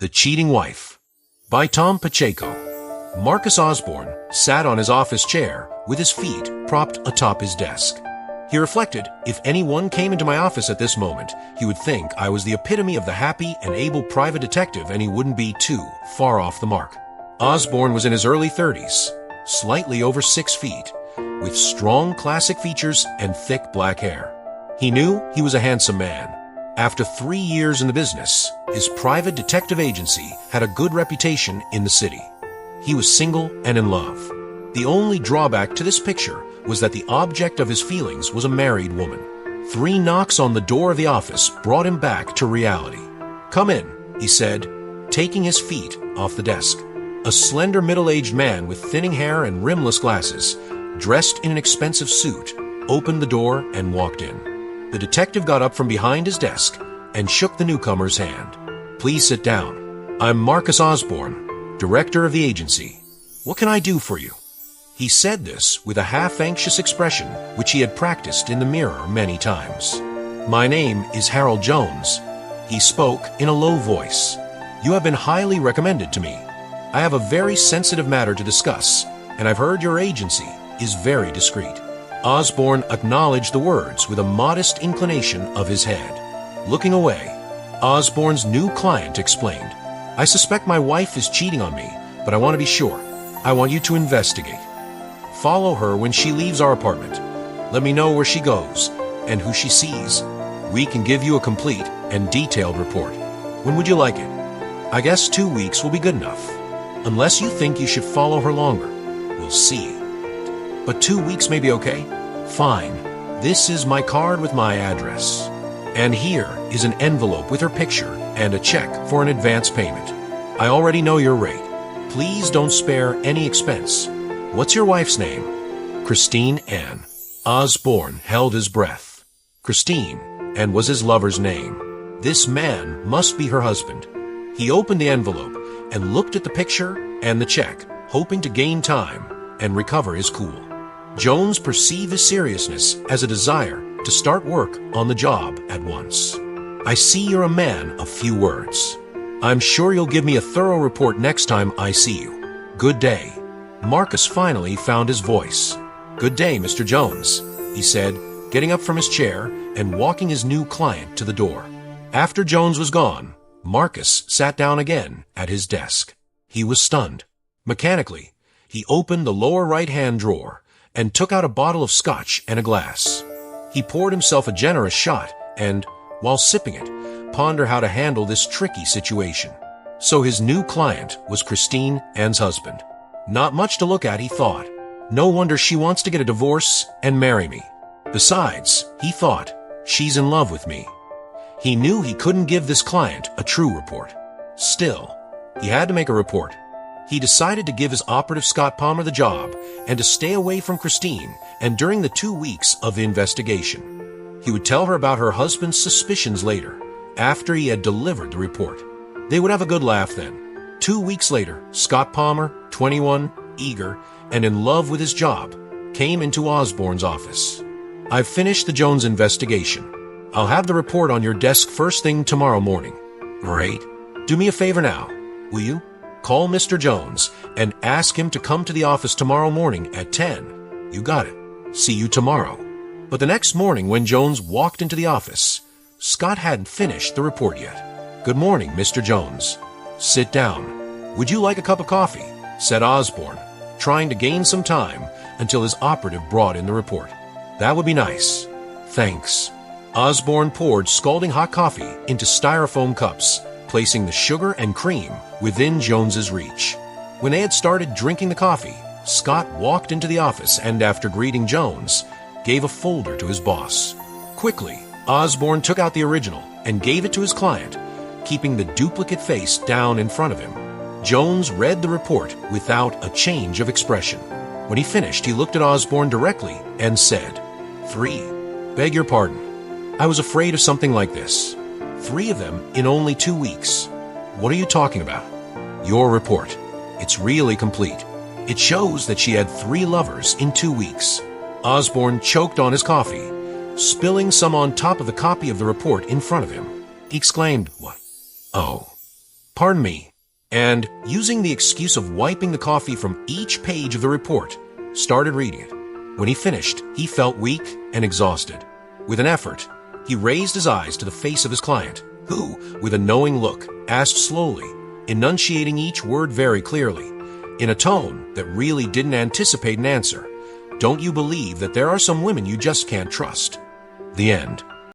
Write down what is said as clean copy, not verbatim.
The Cheating Wife by Tom Pacheco. Marcus Osborne sat on his office chair with his feet propped atop his desk. He reflected, if anyone came into my office at this moment, he would think I was the epitome of the happy and able private detective, and he wouldn't be too far off the mark. Osborne was in his early 30s, slightly over 6 feet, with strong classic features and thick black hair. He knew he was a handsome man. After 3 years in the business, his private detective agency had a good reputation in the city. He was single and in love. The only drawback to this picture was that the object of his feelings was a married woman. 3 knocks on the door of the office brought him back to reality. "Come in," he said, taking his feet off the desk. A slender middle-aged man with thinning hair and rimless glasses, dressed in an expensive suit, opened the door and walked in. The detective got up from behind his desk and shook the newcomer's hand. "Please sit down. I'm Marcus Osborne, director of the agency. What can I do for you?" He said this with a half-anxious expression which he had practiced in the mirror many times. "My name is Harold Jones." He spoke in a low voice. "You have been highly recommended to me. I have a very sensitive matter to discuss, and I've heard your agency is very discreet." Osborne acknowledged the words with a modest inclination of his head. Looking away, Osborne's new client explained, "I suspect my wife is cheating on me, but I want to be sure. I want you to investigate. Follow her when she leaves our apartment. Let me know where she goes and who she sees. We can give you a complete and detailed report. When would you like it?" "I guess 2 weeks will be good enough. Unless you think you should follow her longer. We'll see. But 2 weeks may be okay? Fine. This is my card with my address. And here is an envelope with her picture and a check for an advance payment. I already know your rate. Please don't spare any expense. What's your wife's name?" "Christine Ann." Osborne held his breath. Christine Ann was his lover's name. This man must be her husband. He opened the envelope and looked at the picture and the check, hoping to gain time and recover his cool. Jones perceived his seriousness as a desire to start work on the job at once. "I see you're a man of few words. I'm sure you'll give me a thorough report next time I see you. Good day." Marcus finally found his voice. "Good day, Mr. Jones," he said, getting up from his chair and walking his new client to the door. After Jones was gone, Marcus sat down again at his desk. He was stunned. Mechanically, he opened the lower right-hand drawer and took out a bottle of scotch and a glass. He poured himself a generous shot and, while sipping it, pondered how to handle this tricky situation. So his new client was Christine Ann's husband. Not much to look at, he thought. No wonder she wants to get a divorce and marry me. Besides, he thought, she's in love with me. He knew he couldn't give this client a true report. Still, he had to make a report. He decided to give his operative Scott Palmer the job and to stay away from Christine and during the 2 weeks of the investigation. He would tell her about her husband's suspicions later, after he had delivered the report. They would have a good laugh then. 2 weeks later, Scott Palmer, 21, eager, and in love with his job, came into Osborne's office. "I've finished the Jones investigation. I'll have the report on your desk first thing tomorrow morning." "Great. Do me a favor now, will you? Call Mr. Jones and ask him to come to the office tomorrow morning at 10. "You got it. See you tomorrow." But the next morning when Jones walked into the office, Scott hadn't finished the report yet. "Good morning, Mr. Jones." "Sit down. Would you like a cup of coffee?" said Osborne, trying to gain some time until his operative brought in the report. "That would be nice. Thanks." Osborne poured scalding hot coffee into styrofoam cups, placing the sugar and cream within Jones's reach. When they had started drinking the coffee, Scott walked into the office and, after greeting Jones, gave a folder to his boss. Quickly, Osborne took out the original and gave it to his client, keeping the duplicate face down in front of him. Jones read the report without a change of expression. When he finished, he looked at Osborne directly and said, "3. Beg your pardon. I was afraid of something like this. 3 of them in only 2 weeks. What are you talking about?" "Your report. It's really complete. It shows that she had 3 lovers in 2 weeks. Osborne choked on his coffee, spilling some on top of the copy of the report in front of him. He exclaimed, "What? Oh, "Pardon me," and, using the excuse of wiping the coffee from each page of the report, started reading it. When he finished, he felt weak and exhausted. With an effort, he raised his eyes to the face of his client, who, with a knowing look, asked slowly, enunciating each word very clearly, in a tone that really didn't anticipate an answer, "Don't you believe that there are some women you just can't trust?" The end.